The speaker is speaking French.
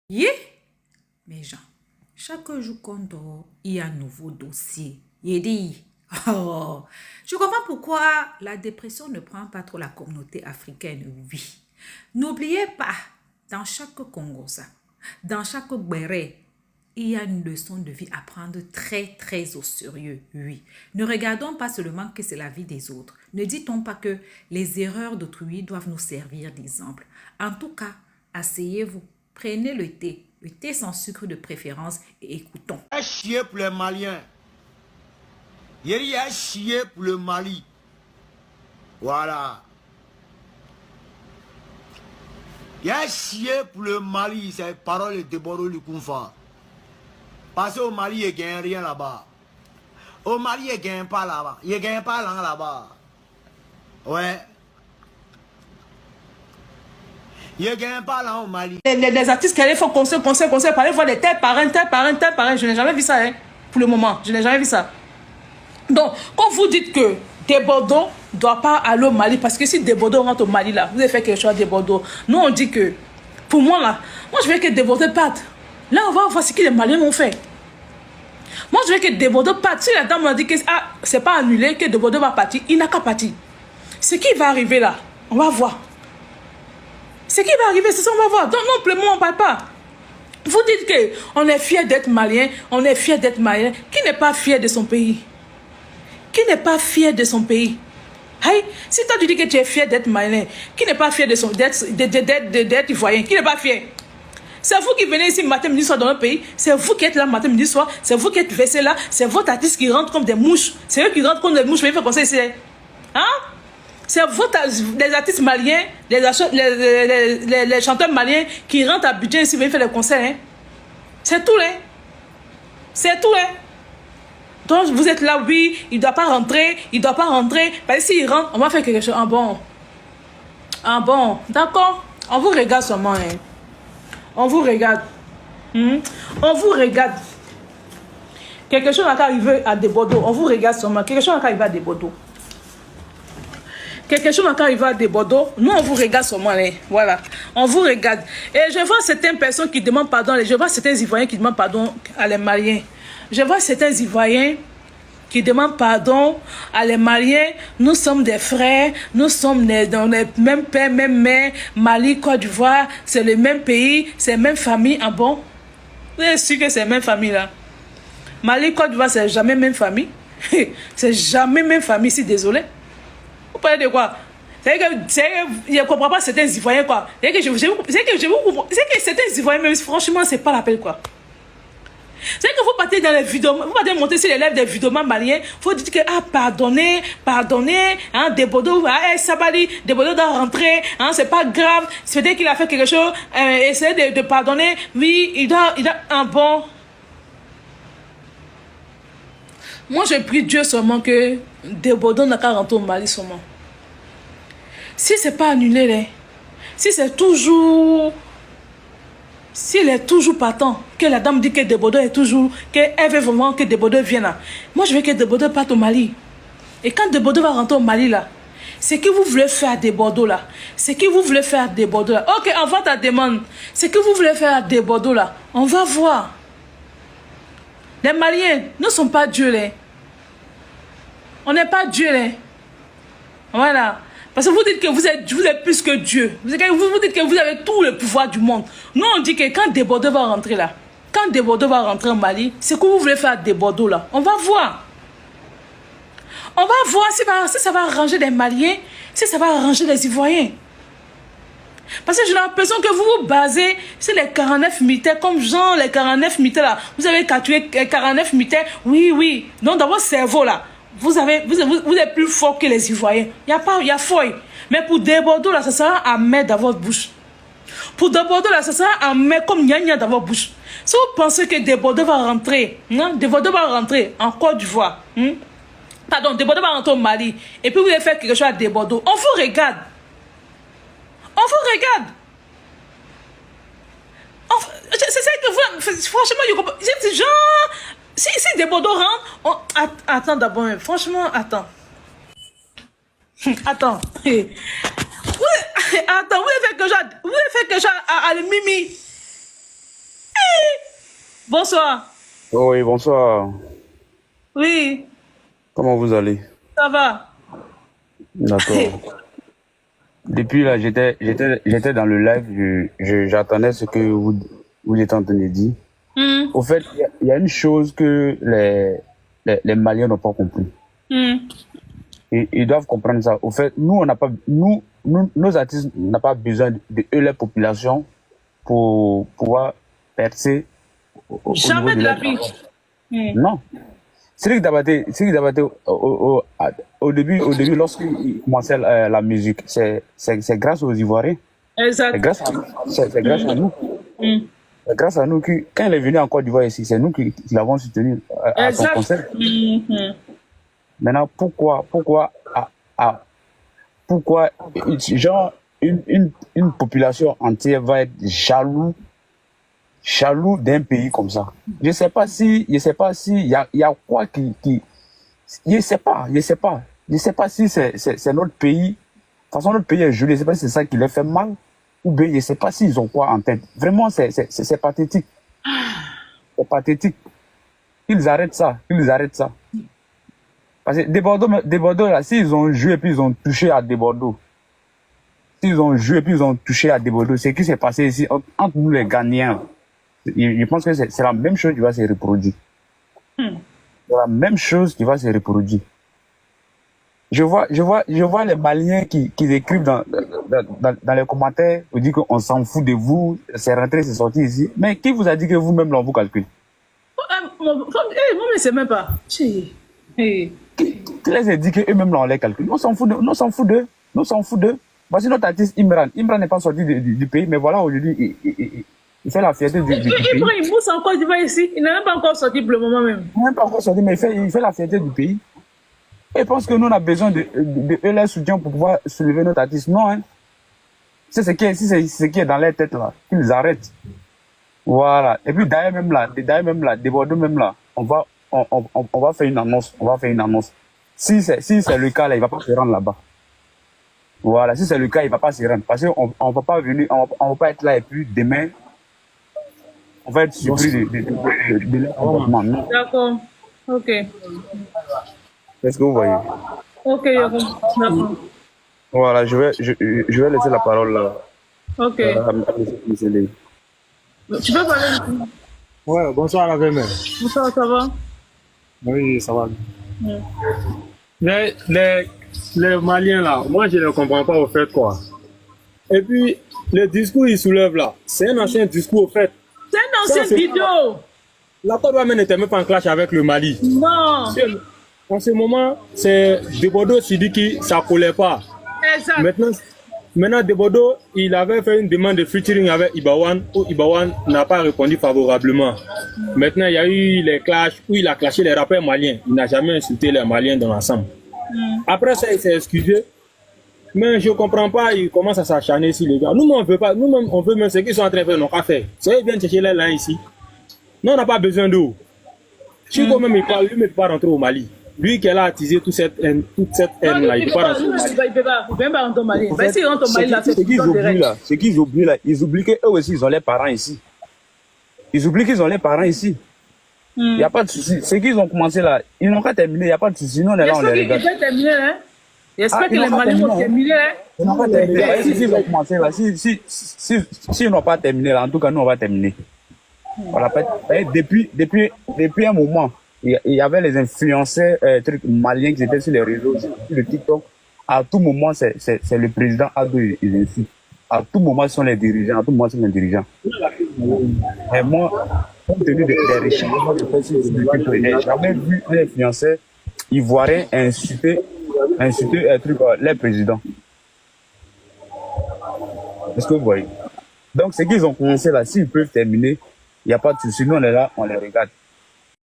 Yeah, mes gens, chaque jour qu'on dort, il y a un nouveau dossier. Il dit, oh, je comprends pourquoi la dépression ne prend pas trop la communauté africaine, oui. N'oubliez pas, dans chaque Congosa, dans chaque Béré, il y a une leçon de vie à prendre très au sérieux, oui. Ne regardons pas seulement que c'est la vie des autres. Ne dit-on pas que les erreurs d'autrui doivent nous servir d'exemple. En tout cas, asseyez-vous, prenez le thé sans sucre de préférence et écoutons. Il a chié pour les Maliens. Il a chié pour le Mali. Voilà. Il a chié pour le Mali, c'est parole de Boro Lukunfa. Parce qu'au Mali, il ne gagne rien là-bas. Au Mali, il ne gagne pas là-bas. Il ne gagne pas là-bas. Ouais. Il ne gagne pas là au Mali. Les artistes qui allaient faire conseil, parler voir des tel parrain. Je n'ai jamais vu ça, hein, pour le moment. Je n'ai jamais vu ça. Donc, quand vous dites que Desbordeaux ne doit pas aller au Mali, parce que si Desbordeaux rentre au Mali, là, vous avez fait quelque chose à Desbordeaux. Nous, on dit que, pour moi, là, moi, je veux que Desbordeaux parte. Là, on va voir ce que les Maliens m'ont fait. Moi, je veux que Desbordeaux parte. Si la dame m'a dit que c'est pas annulé, que Desbordeaux va partir, il n'a qu'à partir. Ce qui va arriver là, on va voir. Ce qui va arriver, c'est ça, on va voir. Donc, non, pour le moment, on ne parle pas. Vous dites qu'on est fier d'être malien, on est fier d'être malien. Qui n'est pas fier de son pays? Qui n'est pas fier de son pays? Hey, si toi tu dis que tu es fier d'être malien, qui n'est pas fier d'être ivoirien? Qui n'est pas fier? C'est vous qui venez ici matin, midi, soir dans le pays. C'est vous qui êtes là matin, midi, soir. C'est vous qui êtes versé là. C'est votre artiste qui rentre comme des mouches. C'est eux qui rentrent comme des mouches. Mais il faut penser ici. Hein? C'est les artistes maliens, les chanteurs maliens qui rentrent à Abidjan ici, viennent faire des concerts. Hein? C'est tout, hein? C'est tout, hein? Donc vous êtes là, oui, il ne doit pas rentrer, Parce que s'il rentre, on va faire quelque chose. Ah bon? Ah bon? D'accord? On vous regarde seulement, hein? On vous regarde. On vous regarde. Quelque chose n'a qu'à arriver à Desbordeaux. On vous regarde seulement. Quelque chose n'a qu'à arriver à Desbordeaux. Quelque chose n'a qu'à arriver à Desbordeaux. Nous, on vous regarde seulement. Hein. Voilà. On vous regarde. Et je vois certaines personnes qui demandent pardon. Je vois certains Ivoiriens qui demandent pardon à les Maliens. Je vois certains Ivoiriens qui demandent pardon à les Maliens. Nous sommes des frères. Nous sommes dans le même père, même mère. Mali, Côte d'Ivoire. C'est le même pays. C'est la même famille. Ah bon? Vous êtes sûr que c'est la même famille là? Mali, Côte d'Ivoire, c'est jamais la même famille. C'est jamais la même famille. Si désolé. Vous parlez de quoi? C'est que je ne comprends pas certains Ivoiriens quoi. C'est que certains Ivoiriens, même franchement, c'est pas l'appel quoi. C'est que vous partez dans les vidéos, vous partez monter sur les lèvres des vidéomans maliens, vous dites que pardonnez, hein, Desbordeaux, Sabali, Desbordeaux doit rentrer, hein, c'est pas grave, c'est dès qu'il a fait quelque chose, essayez de pardonner, oui, il doit un bon. Moi, je prie Dieu seulement que Desbordeaux n'a qu'à rentrer au Mali seulement. Si c'est pas annulé, là, si c'est toujours... S'il est toujours partant, que la dame dit que Desbordeaux est toujours... qu'elle veut vraiment que Desbordeaux vienne là. Moi, je veux que Desbordeaux parte au Mali. Et quand Desbordeaux va rentrer au Mali là, c'est que vous voulez faire à Desbordeaux là. C'est que vous voulez faire à Desbordeaux là. Ok, envoie ta demande. C'est que vous voulez faire à Desbordeaux là. On va voir. Les Maliens ne sont pas Dieu là. On n'est pas Dieu là. Voilà. Parce que vous dites que vous êtes plus que Dieu. Vous dites que vous avez tout le pouvoir du monde. Nous, on dit que quand Desbordeaux va rentrer là, quand Desbordeaux va rentrer au Mali, c'est que vous voulez faire à Desbordeaux là. On va voir. On va voir si ça va arranger les Maliens, si ça va arranger les Ivoiriens. Parce que j'ai l'impression que vous vous basez sur les 49 militaires, comme genre les 49 militaires là. Vous avez capturé 49 militaires, oui. Donc dans votre cerveau là, vous êtes plus fort que les Ivoiriens. Il y a fort. Mais pour Desbordeaux là, ça sera amer dans votre bouche. Pour Desbordeaux là, ça sera amer comme gna dans votre bouche. Si vous pensez que Desbordeaux va rentrer, Desbordeaux va rentrer en Côte d'Ivoire, pardon, Desbordeaux va rentrer au Mali, et puis vous allez faire quelque chose à Desbordeaux, on vous regarde. On vous regarde. C'est ça que vous... Franchement, je comprends. C'est genre... Si Desbordeaux rentre... Attends d'abord. Franchement, attends. Attends. Attends, vous avez fait quelque chose à le Mimi. Bonsoir. Oui, bonsoir. Oui, Comment vous allez? ça va. D'accord. Depuis là, j'étais dans le live, j'attendais ce que vous êtes en train de dire. Hmm, Au fait, il y a une chose que les Maliens n'ont pas compris. hmm. Et ils doivent comprendre ça. Au fait, nous, on n'a pas, nos artistes n'ont pas besoin de eux, la population, pour pouvoir percer au niveau Jamais de de la leur vie. travail. Hmm. Non. Cédric Dabaté, au début, lorsqu'il commençait la musique, c'est grâce aux Ivoiriens. C'est Exact. grâce à nous. C'est grâce à nous. Hmm. C'est grâce à nous que, quand il est venu en Côte d'Ivoire ici, c'est nous qui l'avons soutenu à son Exact. concert. Hmm, hmm. Maintenant, pourquoi, genre, une population entière va être jaloux d'un pays comme ça. Je sais pas si il y a quoi je sais pas si c'est notre pays. De toute façon, notre pays est joli. Je sais pas si c'est ça qui les fait mal. Ou bien, je sais pas s'ils ont quoi en tête. Vraiment, c'est pathétique. C'est pathétique. Ils arrêtent ça. Parce que des Bordeaux, là, s'ils ont joué puis ils ont touché à des Bordeaux. S'ils ont joué puis ils ont touché à des Bordeaux, c'est ce qui s'est passé ici entre nous les Ghanéens. Je pense que c'est la même chose qui va se reproduire. Hmm. C'est la même chose qui va se reproduire. Je vois les Maliens qui écrivent dans les commentaires, vous dites qu'on s'en fout de vous, c'est rentré, c'est sorti ici. Mais qui vous a dit que vous-même, là, on vous calcule? Moi, mais c'est même pas. Chi. Hey. Qui les a dit qu'eux-mêmes, là, on les calcule? On s'en fout d'eux. Voici notre artiste Imran. Imran n'est pas sorti du pays, mais voilà, aujourd'hui, il fait la fierté du pays. Il mousse encore du bas ici. Il n'est même pas encore sorti pour le moment même. Il n'est même pas encore sorti, mais il fait la fierté du pays. Et pense que nous, on a besoin de leur soutien pour pouvoir soulever notre artiste. Non, hein. C'est ce qui est dans leur tête, là. Qu'ils arrêtent. Voilà. Et puis, d'ailleurs même là, des Bordeaux même là, on va faire une annonce. Si c'est le cas, là, il va pas se rendre là-bas. Voilà. Si c'est le cas, il va pas se rendre. Parce qu'on va pas venir, on va pas être là et puis demain, on va être surpris de leur comportement. Non. D'accord. Ok. Est-ce que vous voyez? Ok, d'accord. Voilà, je vais laisser la parole là. Ok. À M. Lé. Tu peux parler? Ouais, bonsoir la mère. Bonsoir, ça va? Oui, ça va. Hmm. Les Maliens là, moi je ne comprends pas au fait quoi. Et puis, le discours ils soulèvent là, c'est un ancien discours au fait. C'est une ancienne vidéo. La Côte d'Ivoire n'était même pas en clash avec le Mali. Non. En ce moment, c'est De Bordeaux qui dit que ça ne collait pas. Exact. Maintenant, De Bordeaux, il avait fait une demande de featuring avec Ibawan, où Ibawan n'a pas répondu favorablement. Maintenant, il y a eu les clashs où il a clashé les rappeurs maliens. Il n'a jamais insulté les Maliens dans l'ensemble. Après ça, il s'est excusé. Mais je ne comprends pas, il commence à s'acharner ici, les gars. Nous, on veut pas. Nous-mêmes, on veut même ce qu'ils sont en train de faire, nos cafés. C'est eux qui viennent chercher les lins ici. Nous, on n'a pas besoin d'eau. Chico même, il parle, lui, mais il ne peut pas rentrer au Mali. Lui qui a attisé toute cette haine là, il ne peut pas rentrer au Mali. Il ne peut pas rentrer au Mali. Mais s'il rentre au Mali, là, Ce qu'ils oublient là, ils oublient qu'eux aussi, ils ont les parents ici. Il n'y a pas de souci. Ce qu'ils ont commencé là, ils n'ont qu'à terminer, il n'y a pas de souci. Nous, on est là, on les regarde. J'espère qu'ils vont terminer, hein. J'espère que les Maliens vont terminer, hein. Ils n'ont pas terminé. S'ils ont commencé là, s'ils n'ont pas terminé là, en tout cas, nous, on va terminer. Voilà, depuis un moment, il y avait les influenceurs trucs maliens qui étaient sur les réseaux, sur le TikTok. À tout moment, c'est le président Ado et ainsi. À tout moment, ce sont les dirigeants. Et moi, compte tenu des recherches que je fais sur le TikTok, je n'ai jamais vu un influenceur ivoirien insulter les présidents. Est-ce que vous voyez? Donc, ce qu'ils ont commencé là, s'ils peuvent terminer, il n'y a pas de souci. Nous, on est là, on les regarde.